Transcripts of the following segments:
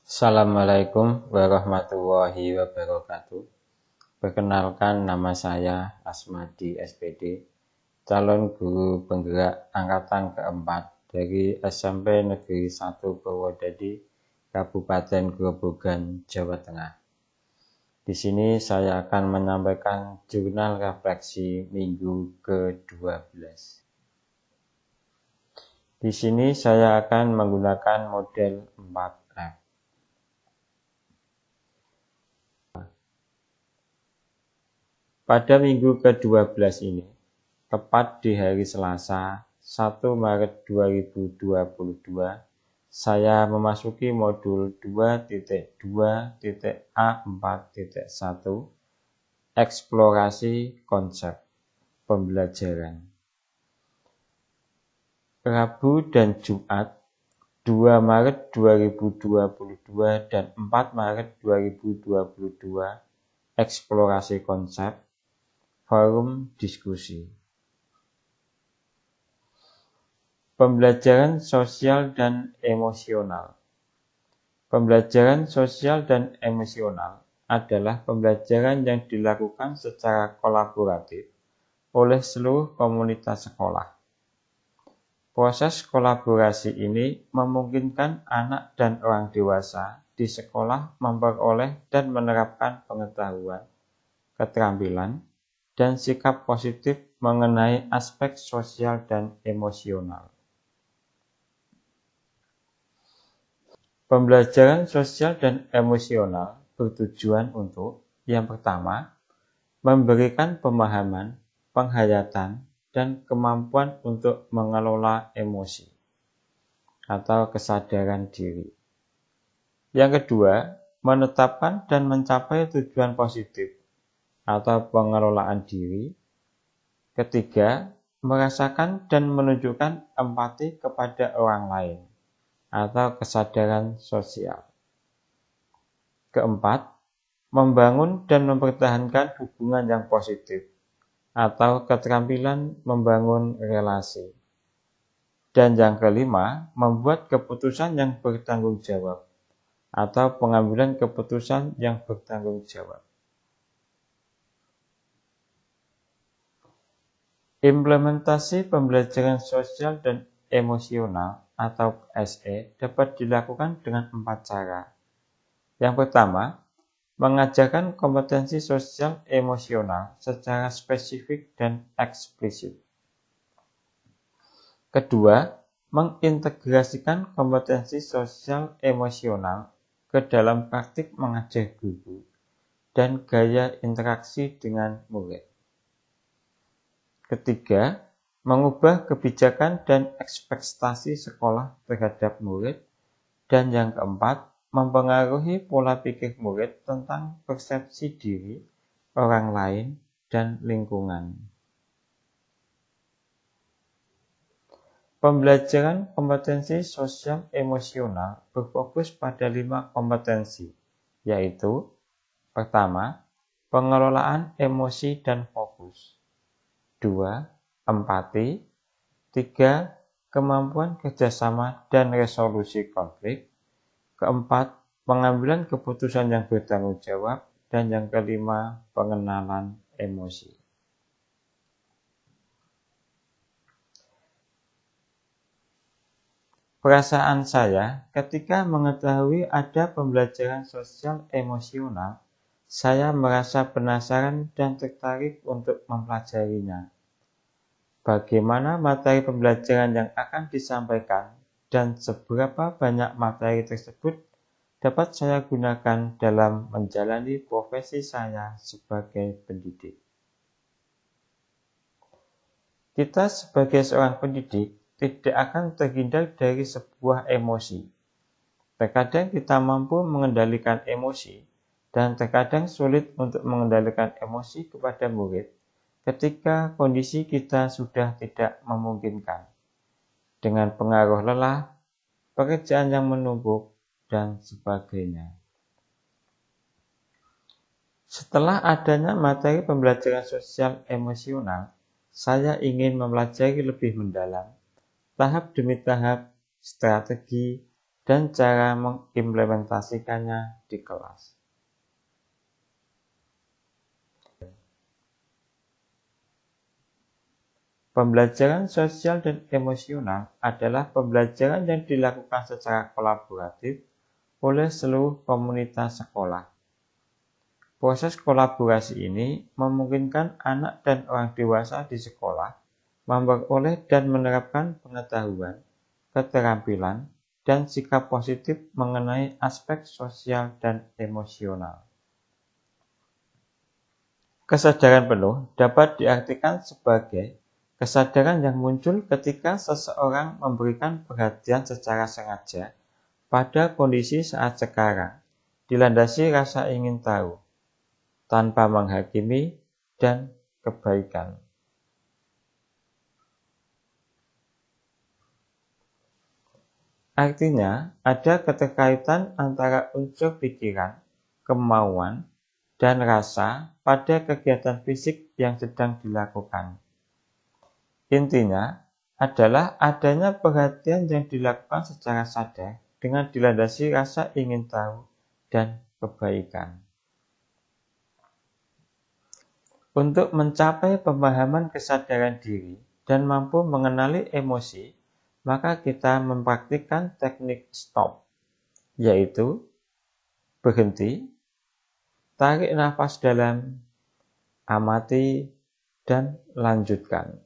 Assalamualaikum warahmatullahi wabarakatuh. Perkenalkan, nama saya Asmadi SPD, calon guru penggerak angkatan keempat dari SMP Negeri 1 Purwodadi, Kabupaten Grobogan, Jawa Tengah. Di sini saya akan menyampaikan jurnal refleksi minggu ke-12. Di sini saya akan menggunakan model 4F. Pada minggu ke-12 ini, tepat di hari Selasa, 1 Maret 2022, saya memasuki modul 2.2.A4.1, eksplorasi konsep pembelajaran. Rabu dan Jumat, 2 Maret 2022 dan 4 Maret 2022, eksplorasi konsep, forum diskusi. Pembelajaran sosial dan emosional. Pembelajaran sosial dan emosional adalah pembelajaran yang dilakukan secara kolaboratif oleh seluruh komunitas sekolah. Proses kolaborasi ini memungkinkan anak dan orang dewasa di sekolah memperoleh dan menerapkan pengetahuan, keterampilan, dan sikap positif mengenai aspek sosial dan emosional. Pembelajaran sosial dan emosional bertujuan untuk, yang pertama, memberikan pemahaman, penghayatan, dan kemampuan untuk mengelola emosi atau kesadaran diri. Yang kedua, menetapkan dan mencapai tujuan positif atau pengelolaan diri. Ketiga, merasakan dan menunjukkan empati kepada orang lain atau kesadaran sosial. Keempat, membangun dan mempertahankan hubungan yang positif atau keterampilan membangun relasi. Dan yang kelima, membuat keputusan yang bertanggung jawab atau pengambilan keputusan yang bertanggung jawab. Implementasi pembelajaran sosial dan emosional atau SE dapat dilakukan dengan 4 cara. Yang pertama, mengajarkan kompetensi sosial emosional secara spesifik dan eksplisit. Kedua, mengintegrasikan kompetensi sosial emosional ke dalam praktik mengajar guru dan gaya interaksi dengan murid. Ketiga, mengubah kebijakan dan ekspektasi sekolah terhadap murid. Dan yang keempat, mempengaruhi pola pikir murid tentang persepsi diri, orang lain, dan lingkungan. Pembelajaran kompetensi sosial emosional berfokus pada 5 kompetensi, yaitu: pertama, pengelolaan emosi dan fokus. 2. Empati. 3. Kemampuan kerjasama dan resolusi konflik. Keempat, pengambilan keputusan yang bertanggung jawab. Dan yang kelima, pengenalan emosi. Perasaan saya ketika mengetahui ada pembelajaran sosial emosional, saya merasa penasaran dan tertarik untuk mempelajarinya. Bagaimana materi pembelajaran yang akan disampaikan dan seberapa banyak materi tersebut dapat saya gunakan dalam menjalani profesi saya sebagai pendidik. Kita sebagai seorang pendidik tidak akan terhindar dari sebuah emosi. Terkadang kita mampu mengendalikan emosi dan terkadang sulit untuk mengendalikan emosi kepada murid ketika kondisi kita sudah tidak memungkinkan, dengan pengaruh lelah, pekerjaan yang menumpuk, dan sebagainya. Setelah adanya materi pembelajaran sosial emosional, saya ingin mempelajari lebih mendalam, tahap demi tahap, strategi, dan cara mengimplementasikannya di kelas. Pembelajaran sosial dan emosional adalah pembelajaran yang dilakukan secara kolaboratif oleh seluruh komunitas sekolah. Proses kolaborasi ini memungkinkan anak dan orang dewasa di sekolah memperoleh dan menerapkan pengetahuan, keterampilan, dan sikap positif mengenai aspek sosial dan emosional. Kesadaran penuh dapat diartikan sebagai kesadaran yang muncul ketika seseorang memberikan perhatian secara sengaja pada kondisi saat sekarang, dilandasi rasa ingin tahu, tanpa menghakimi dan kebaikan. Artinya, ada keterkaitan antara unsur pikiran, kemauan, dan rasa pada kegiatan fisik yang sedang dilakukan. Intinya adalah adanya perhatian yang dilakukan secara sadar dengan dilandasi rasa ingin tahu dan kebaikan. Untuk mencapai pemahaman kesadaran diri dan mampu mengenali emosi, maka kita mempraktikkan teknik stop, yaitu berhenti, tarik nafas dalam, amati, dan lanjutkan.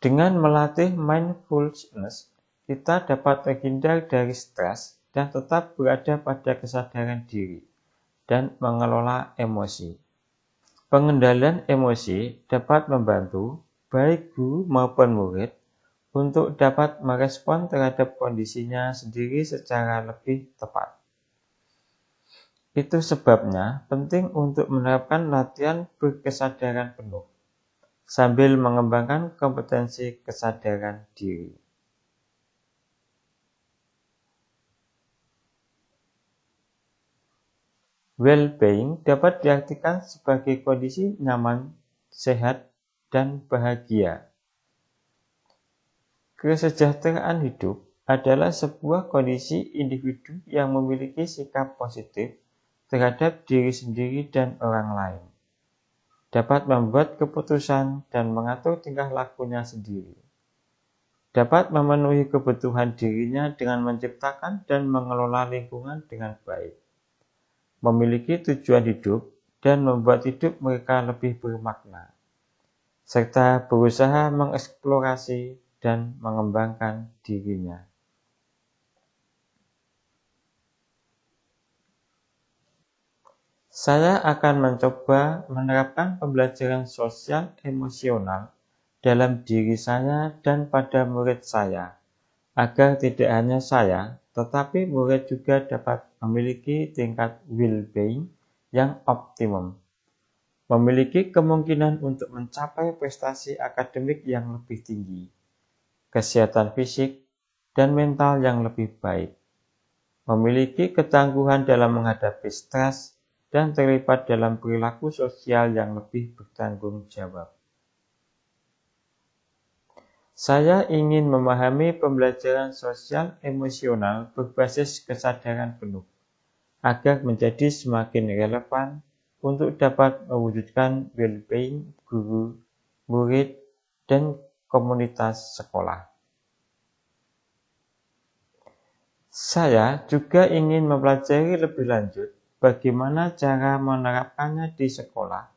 Dengan melatih mindfulness, kita dapat terhindar dari stres dan tetap berada pada kesadaran diri dan mengelola emosi. Pengendalian emosi dapat membantu baik guru maupun murid untuk dapat merespon terhadap kondisinya sendiri secara lebih tepat. Itu sebabnya penting untuk menerapkan latihan berkesadaran penuh sambil mengembangkan kompetensi kesadaran diri. Well-being dapat diartikan sebagai kondisi nyaman, sehat, dan bahagia. Kesejahteraan hidup adalah sebuah kondisi individu yang memiliki sikap positif terhadap diri sendiri dan orang lain, dapat membuat keputusan dan mengatur tingkah lakunya sendiri, dapat memenuhi kebutuhan dirinya dengan menciptakan dan mengelola lingkungan dengan baik, memiliki tujuan hidup dan membuat hidup mereka lebih bermakna, serta berusaha mengeksplorasi dan mengembangkan dirinya. Saya akan mencoba menerapkan pembelajaran sosial emosional dalam diri saya dan pada murid saya, agar tidak hanya saya, tetapi murid juga dapat memiliki tingkat well-being yang optimum, memiliki kemungkinan untuk mencapai prestasi akademik yang lebih tinggi, kesehatan fisik dan mental yang lebih baik, memiliki ketangguhan dalam menghadapi stres, dan terlibat dalam perilaku sosial yang lebih bertanggung jawab. Saya ingin memahami pembelajaran sosial emosional berbasis kesadaran penuh, agar menjadi semakin relevan untuk dapat mewujudkan well-being guru, murid, dan komunitas sekolah. Saya juga ingin mempelajari lebih lanjut bagaimana cara menerapkannya di sekolah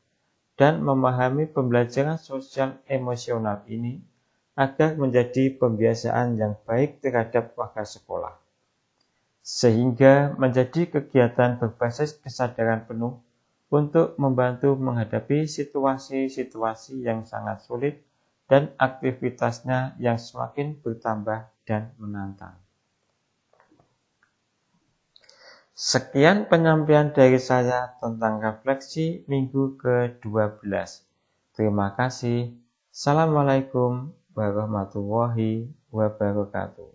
dan memahami pembelajaran sosial emosional ini agar menjadi pembiasaan yang baik terhadap warga sekolah, sehingga menjadi kegiatan berbasis kesadaran penuh untuk membantu menghadapi situasi-situasi yang sangat sulit dan aktivitasnya yang semakin bertambah dan menantang. Sekian penyampaian dari saya tentang refleksi minggu ke-12. Terima kasih. Assalamualaikum warahmatullahi wabarakatuh.